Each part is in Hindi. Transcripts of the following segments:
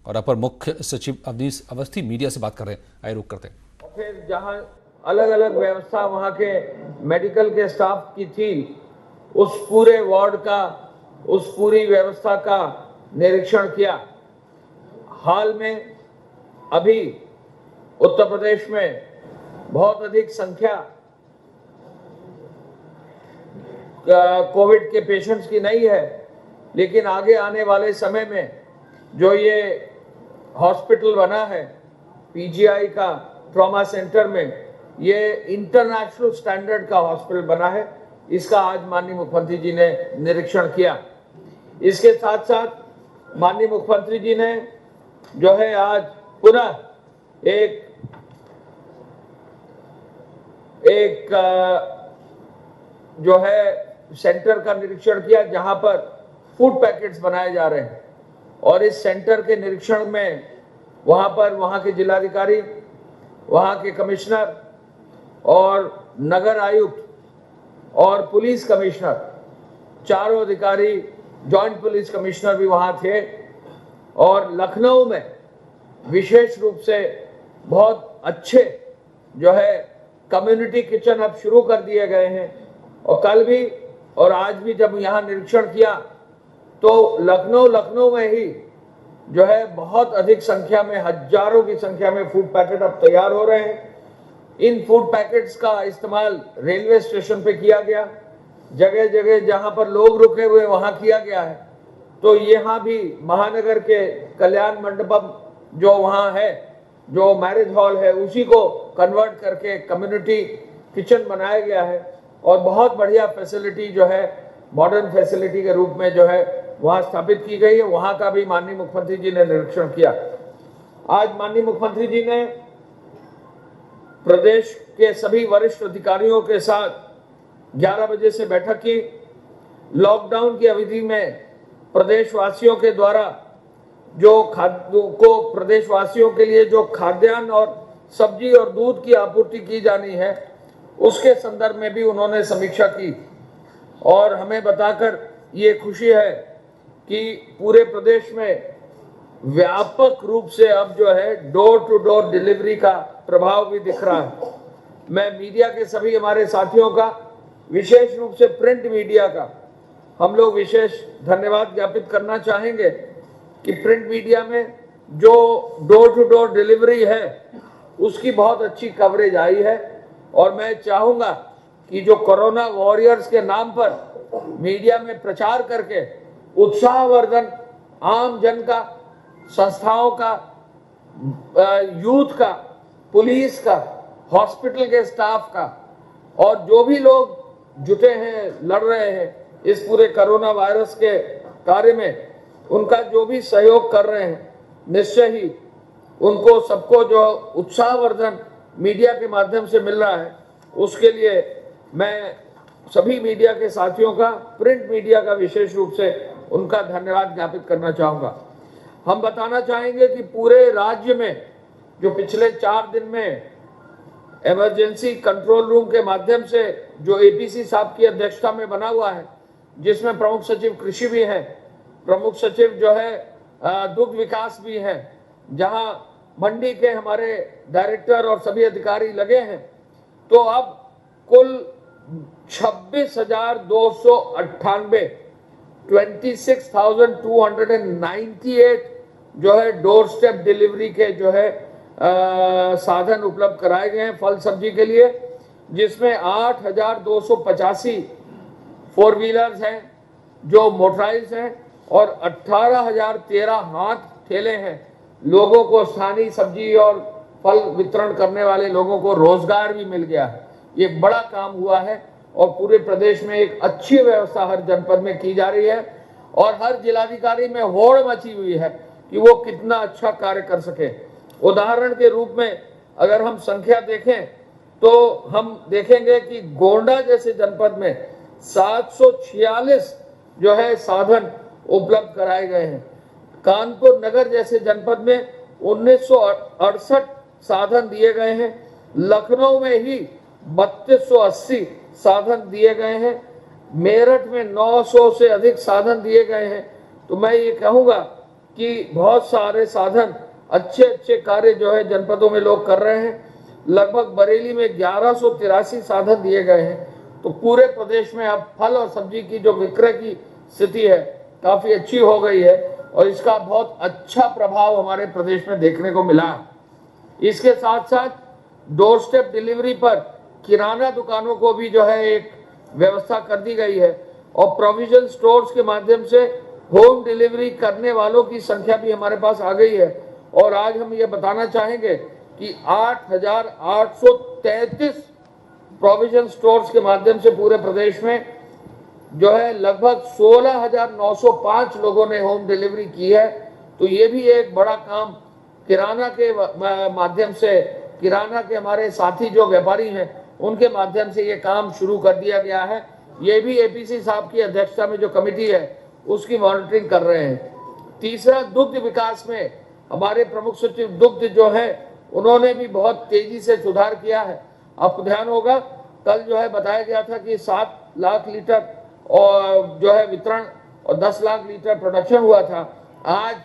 और अपर मुख्य सचिव अवनीश अवस्थी मीडिया से बात कर रहे हैं। आइए रुक करते हैं। फिर जहां अलग अलग व्यवस्था वहां के मेडिकल के स्टाफ की थी, उस पूरे वार्ड का, उस पूरी व्यवस्था का निरीक्षण किया। हाल में अभी उत्तर प्रदेश में बहुत अधिक संख्या कोविड के पेशेंट्स की नहीं है, लेकिन आगे आने वाले समय में जो ये हॉस्पिटल बना है पीजीआई का ट्रॉमा सेंटर में, ये इंटरनेशनल स्टैंडर्ड का हॉस्पिटल बना है। इसका आज माननीय मुख्यमंत्री जी ने निरीक्षण किया। इसके साथ साथ माननीय मुख्यमंत्री जी ने जो है आज पुनः एक जो है सेंटर का निरीक्षण किया जहां पर फूड पैकेट्स बनाए जा रहे हैं। और इस सेंटर के निरीक्षण में वहां के जिलाधिकारी, वहां के कमिश्नर और नगर आयुक्त और पुलिस कमिश्नर, चारों अधिकारी, जॉइंट पुलिस कमिश्नर भी वहां थे। और लखनऊ में विशेष रूप से बहुत अच्छे जो है कम्युनिटी किचन अब शुरू कर दिए गए हैं। और कल भी और आज भी जब यहाँ निरीक्षण किया तो लखनऊ में ही जो है बहुत अधिक संख्या में, हजारों की संख्या में फूड पैकेट अब तैयार हो रहे हैं। इन फूड पैकेट्स का इस्तेमाल रेलवे स्टेशन पे किया गया, जगह जगह जहां पर लोग रुके हुए वहां किया गया है। तो यहाँ भी महानगर के कल्याण मंडपम जो वहां है, जो मैरिज हॉल है, उसी को कन्वर्ट करके कम्युनिटी किचन बनाया गया है। और बहुत बढ़िया फैसिलिटी जो है मॉडर्न फैसिलिटी के रूप में जो है वहां स्थापित की गई है। वहां का भी माननीय मुख्यमंत्री जी ने निरीक्षण किया। आज माननीय मुख्यमंत्री जी ने प्रदेश के सभी वरिष्ठ अधिकारियों के साथ 11 बजे से बैठक की। लॉकडाउन की अवधि में प्रदेशवासियों के द्वारा प्रदेशवासियों के लिए जो खाद्यान्न और सब्जी और दूध की आपूर्ति की जानी है, उसके संदर्भ में भी उन्होंने समीक्षा की। और हमें बताकर ये खुशी है कि पूरे प्रदेश में व्यापक रूप से अब जो है डोर टू डोर डिलीवरी का प्रभाव भी दिख रहा है। मैं मीडिया के सभी हमारे साथियों का, विशेष रूप से प्रिंट मीडिया का हम लोग विशेष धन्यवाद ज्ञापित करना चाहेंगे कि प्रिंट मीडिया में जो डोर टू डोर डिलीवरी है उसकी बहुत अच्छी कवरेज आई है। और मैं चाहूंगा कि जो कोरोना वॉरियर्स के नाम पर मीडिया में प्रचार करके उत्साहवर्धन आम जन का, संस्थाओं का, यूथ का, पुलिस का, हॉस्पिटल के स्टाफ का और जो भी लोग जुटे हैं, लड़ रहे हैं इस पूरे कोरोना वायरस के कार्य में, उनका जो भी सहयोग कर रहे हैं, निश्चय ही उनको सबको जो उत्साहवर्धन मीडिया के माध्यम से मिल रहा है, उसके लिए मैं सभी मीडिया के साथियों का, प्रिंट मीडिया का विशेष रूप से उनका धन्यवाद ज्ञापित करना चाहूंगा। हम बताना चाहेंगे कि पूरे राज्य में जो पिछले 4 दिन में इमरजेंसी कंट्रोल रूम के माध्यम से जो एपीसी साहब की अध्यक्षता में बना हुआ है, जिसमें प्रमुख सचिव कृषि भी है, प्रमुख सचिव जो है दुग्ध विकास भी है, जहां मंडी के हमारे डायरेक्टर और सभी अधिकारी लगे हैं, तो अब कुल 26,298 26,298 जो है डोर स्टेप डिलीवरी के जो है साधन उपलब्ध कराए गए हैं फल सब्जी के लिए, जिसमें 8,285 फोर व्हीलर्स हैं जो मोटराइज हैं और 18,013 हाथ ठेले हैं। लोगों को स्थानीय सब्जी और फल वितरण करने वाले लोगों को रोजगार भी मिल गया है। ये बड़ा काम हुआ है और पूरे प्रदेश में एक अच्छी व्यवस्था हर जनपद में की जा रही है और हर जिलाधिकारी में होड़ मची हुई है कि वो कितना अच्छा कार्य कर सके। उदाहरण के रूप में अगर हम संख्या देखें तो हम देखेंगे कि गोंडा जैसे जनपद में 746 जो है साधन उपलब्ध कराए गए हैं। कानपुर नगर जैसे जनपद में 1968 साधन दिए गए हैं। लखनऊ में ही 3280 साधन दिए गए हैं। मेरठ में 900 से अधिक साधन दिए गए हैं। तो मैं ये कहूँगा कि बहुत सारे साधन अच्छे अच्छे कार्य जो है जनपदों में लोग कर रहे हैं। लगभग बरेली में 1183 साधन दिए गए हैं। तो पूरे प्रदेश में अब फल और सब्जी की जो विक्रय की स्थिति है काफी अच्छी हो गई है और इसका बहुत अच्छा प्रभाव हमारे प्रदेश में देखने को मिला है। इसके साथ साथ डोर स्टेप डिलीवरी पर किराना दुकानों को भी जो है एक व्यवस्था कर दी गई है और प्रोविजन स्टोर्स के माध्यम से होम डिलीवरी करने वालों की संख्या भी हमारे पास आ गई है। और आज हम ये बताना चाहेंगे कि 8,833 प्रोविजन स्टोर्स के माध्यम से पूरे प्रदेश में जो है लगभग 16,905 लोगों ने होम डिलीवरी की है। तो ये भी एक बड़ा काम किराना के माध्यम से, किराना के हमारे साथी जो व्यापारी हैं उनके माध्यम से ये काम शुरू कर दिया गया है। ये भी एपीसी साहब की अध्यक्षता में जो कमेटी है उसकी मॉनिटरिंग कर रहे हैं। तीसरा, दुग्ध विकास में हमारे प्रमुख सचिव दुग्ध जो है उन्होंने भी बहुत तेजी से सुधार किया है। आपको ध्यान होगा कल जो है बताया गया था कि 7 लाख लीटर और जो है वितरण और 10 लाख लीटर प्रोडक्शन हुआ था। आज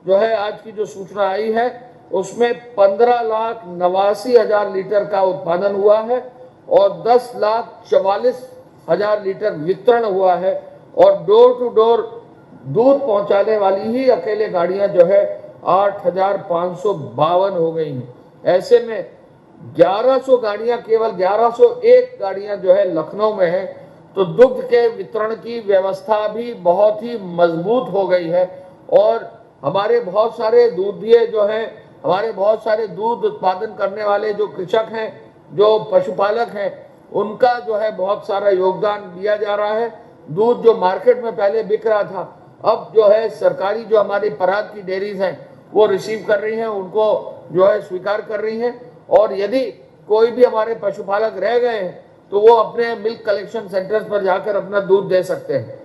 जो है आज की जो सूचना आई है उसमें 15,89,000 लीटर का उत्पादन हुआ है और 10,44,000 लीटर वितरण हुआ है। और डोर टू डोर दूध पहुंचाने वाली ही अकेले गाड़ियां जो है 8,552 हो गई हैं। ऐसे में 1100 गाड़ियां, केवल 1101 गाड़ियां जो है लखनऊ में है। तो दुग्ध के वितरण की व्यवस्था भी बहुत ही मजबूत हो गई है और हमारे बहुत सारे दूधिये जो है, हमारे बहुत सारे दूध उत्पादन करने वाले जो कृषक हैं, जो पशुपालक हैं, उनका जो है बहुत सारा योगदान दिया जा रहा है। दूध जो मार्केट में पहले बिक रहा था, अब जो है सरकारी जो हमारी पराग की डेयरीज हैं वो रिसीव कर रही हैं, उनको जो है स्वीकार कर रही हैं। और यदि कोई भी हमारे पशुपालक रह गए हैं तो वो अपने मिल्क कलेक्शन सेंटर्स पर जाकर अपना दूध दे सकते हैं।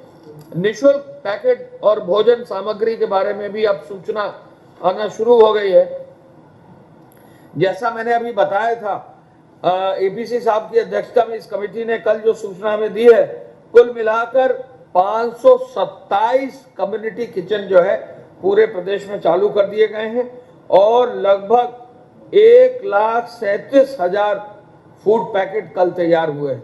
निःशुल्क पैकेट और भोजन सामग्री के बारे में भी अब सूचना आना शुरू हो गई है। जैसा मैंने अभी बताया था, एपीसी साहब की अध्यक्षता में इस कमेटी ने कल जो सूचना हमें दी है, कुल मिलाकर 527 कम्युनिटी किचन जो है पूरे प्रदेश में चालू कर दिए गए हैं और लगभग 1,37,000 फूड पैकेट कल तैयार हुए हैं।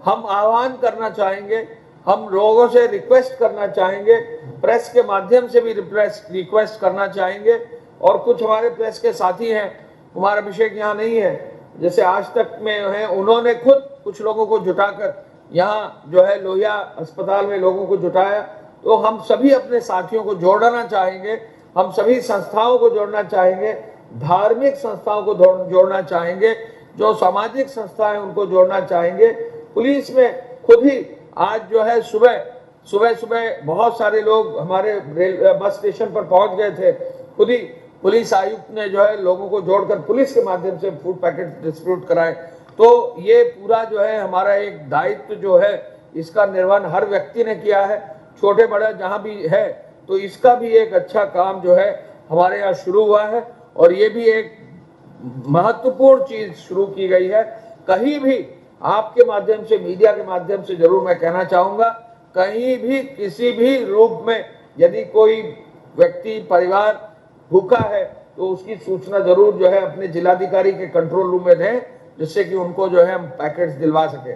हम आह्वान करना चाहेंगे, हम लोगों से रिक्वेस्ट करना चाहेंगे, प्रेस के माध्यम से भी रिक्वेस्ट करना चाहेंगे। और कुछ हमारे प्रेस के साथी हैं, कुमार अभिषेक यहाँ नहीं है, जैसे आज तक में हैं, उन्होंने खुद कुछ लोगों को जुटाकर यहाँ जो है लोहिया अस्पताल में लोगों को जुटाया। तो हम सभी अपने साथियों को जोड़ना चाहेंगे, हम सभी संस्थाओं को जोड़ना चाहेंगे, धार्मिक संस्थाओं को जोड़ना चाहेंगे, जो सामाजिक संस्थाएं उनको जोड़ना चाहेंगे। पुलिस में खुद ही आज जो है सुबह बहुत सारे लोग हमारे बस स्टेशन पर पहुंच गए थे। खुद ही पुलिस आयुक्त ने जो है लोगों को जोड़कर पुलिस के माध्यम से फूड पैकेट डिस्ट्रीब्यूट कराए। तो ये पूरा जो है हमारा एक दायित्व जो है इसका निर्वहन हर व्यक्ति ने किया है, छोटे बड़े जहाँ भी है। तो इसका भी एक अच्छा काम जो है हमारे यहाँ शुरू हुआ है और ये भी एक महत्वपूर्ण चीज शुरू की गई है। कहीं भी आपके माध्यम से, मीडिया के माध्यम से जरूर मैं कहना चाहूंगा, कहीं भी किसी भी रूप में यदि कोई व्यक्ति परिवार भूखा है तो उसकी सूचना जरूर जो है अपने जिलाधिकारी के कंट्रोल रूम में दें, जिससे कि उनको जो है हम पैकेट्स दिलवा सके।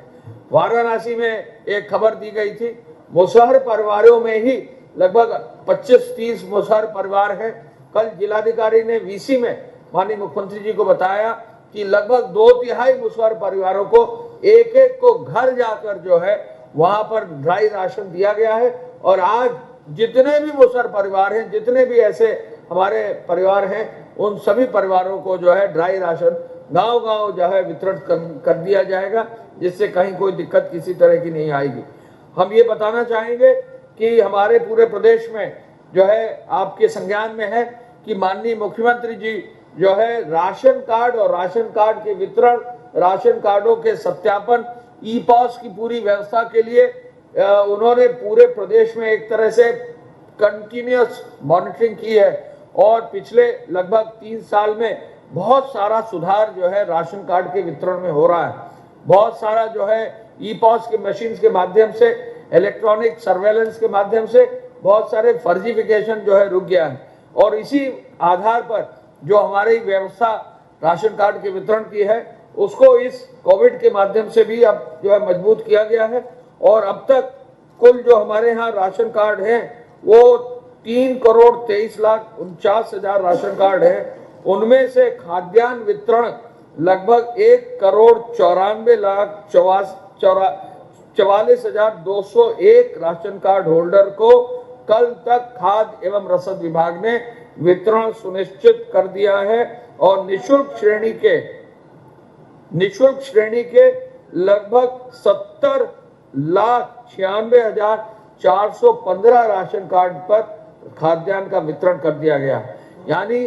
वाराणसी में एक खबर दी गई थी, मुसहर परिवारों में ही लगभग 25-30 मुसहर परिवार हैं। कल जिलाधिकारी ने वीसी में माननीय मुख्यमंत्री जी को बताया कि लगभग 2/3 मुसहर परिवारों को एक को घर जाकर जो है वहां पर ड्राई राशन दिया गया है। और आज जितने भी मुसहर परिवार हैं, जितने भी ऐसे हमारे परिवार हैं, उन सभी परिवारों को जो है ड्राई राशन गांव-गांव जो है वितरण कर दिया जाएगा, जिससे कहीं कोई दिक्कत किसी तरह की नहीं आएगी। हम ये बताना चाहेंगे कि हमारे पूरे प्रदेश में जो है आपके संज्ञान में है कि माननीय मुख्यमंत्री जी जो है राशन कार्ड और राशन कार्ड के वितरण, राशन कार्डों के सत्यापन, ई-पॉस की पूरी व्यवस्था के लिए उन्होंने पूरे प्रदेश में एक तरह से कंटिन्यूअस मॉनिटरिंग की है और पिछले लगभग 3 साल में बहुत सारा सुधार जो है राशन कार्ड के वितरण में हो रहा है। बहुत सारा जो है ई-पॉस के मशीन के माध्यम से, इलेक्ट्रॉनिक सर्वेलेंस के माध्यम से बहुत सारे फर्जीफिकेशन जो है रुक गया है। और इसी आधार पर जो हमारी व्यवस्था राशन कार्ड के वितरण की है उसको इस कोविड के माध्यम से भी अब जो है मजबूत किया गया है। और अब तक कुल जो हमारे यहाँ राशन कार्ड हैं वो 3,23,49,000 राशन कार्ड हैं। उनमें से खाद्यान्न वितरण लगभग 1,94,44,201 राशन कार्ड होल्डर को कल तक खाद्य एवं रसद विभाग ने वितरण सुनिश्चित कर दिया है। और निःशुल्क श्रेणी के लगभग 70,96,415 राशन कार्ड पर खाद्यान्न का वितरण कर दिया गया है। यानी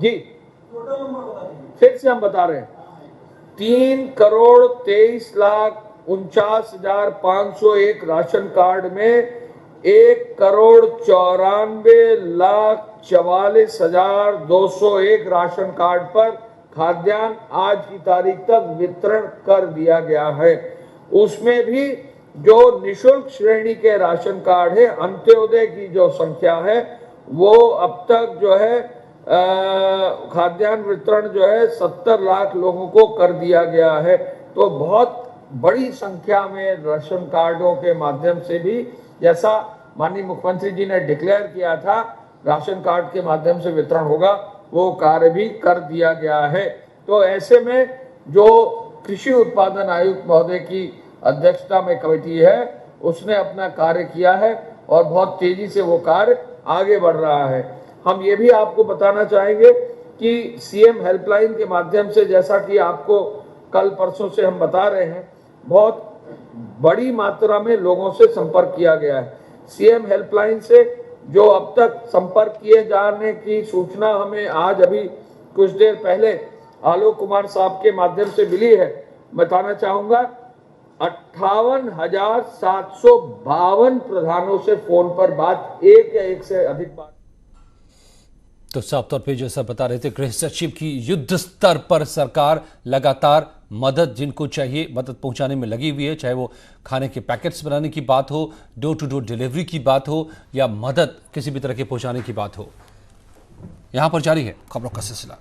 जी फिर से हम बता रहे हैं 3,23,49,501 राशन कार्ड में 1,94,44,201 राशन कार्ड पर खाद्यान्न आज की तारीख तक वितरण कर दिया गया है। उसमें भी जो निःशुल्क श्रेणी के राशन कार्ड है अंत्योदय की जो संख्या है वो अब तक जो है खाद्यान्न वितरण जो है 70 लाख लोगों को कर दिया गया है। तो बहुत बड़ी संख्या में राशन कार्डों के माध्यम से भी जैसा माननीय मुख्यमंत्री जी ने डिक्लेयर किया था राशन कार्ड के माध्यम से वितरण होगा वो कार्य भी कर दिया गया है। तो ऐसे में जो कृषि उत्पादन आयुक्त महोदय की अध्यक्षता में कमेटी है उसने अपना कार्य किया है और बहुत तेजी से वो कार्य आगे बढ़ रहा है। हम ये भी आपको बताना चाहेंगे कि सीएम हेल्पलाइन के माध्यम से जैसा कि आपको कल परसों से हम बता रहे हैं बहुत बड़ी मात्रा में लोगों से संपर्क किया गया है। सीएम हेल्पलाइन से जो अब तक संपर्क किए जाने की सूचना हमें आज अभी कुछ देर पहले आलोक कुमार साहब के माध्यम से मिली है, बताना चाहूंगा 58,752 प्रधानों से फोन पर बात, एक या एक से अधिक बात। तो साफ तौर पे जैसा बता रहे थे गृह सचिव की युद्ध स्तर पर सरकार लगातार मदद जिनको चाहिए मदद पहुंचाने में लगी हुई है, चाहे वो खाने के पैकेट्स बनाने की बात हो, डोर टू डोर डिलीवरी की बात हो या मदद किसी भी तरह के पहुंचाने की बात हो। यहां पर जारी है खबरों का सिलसिला।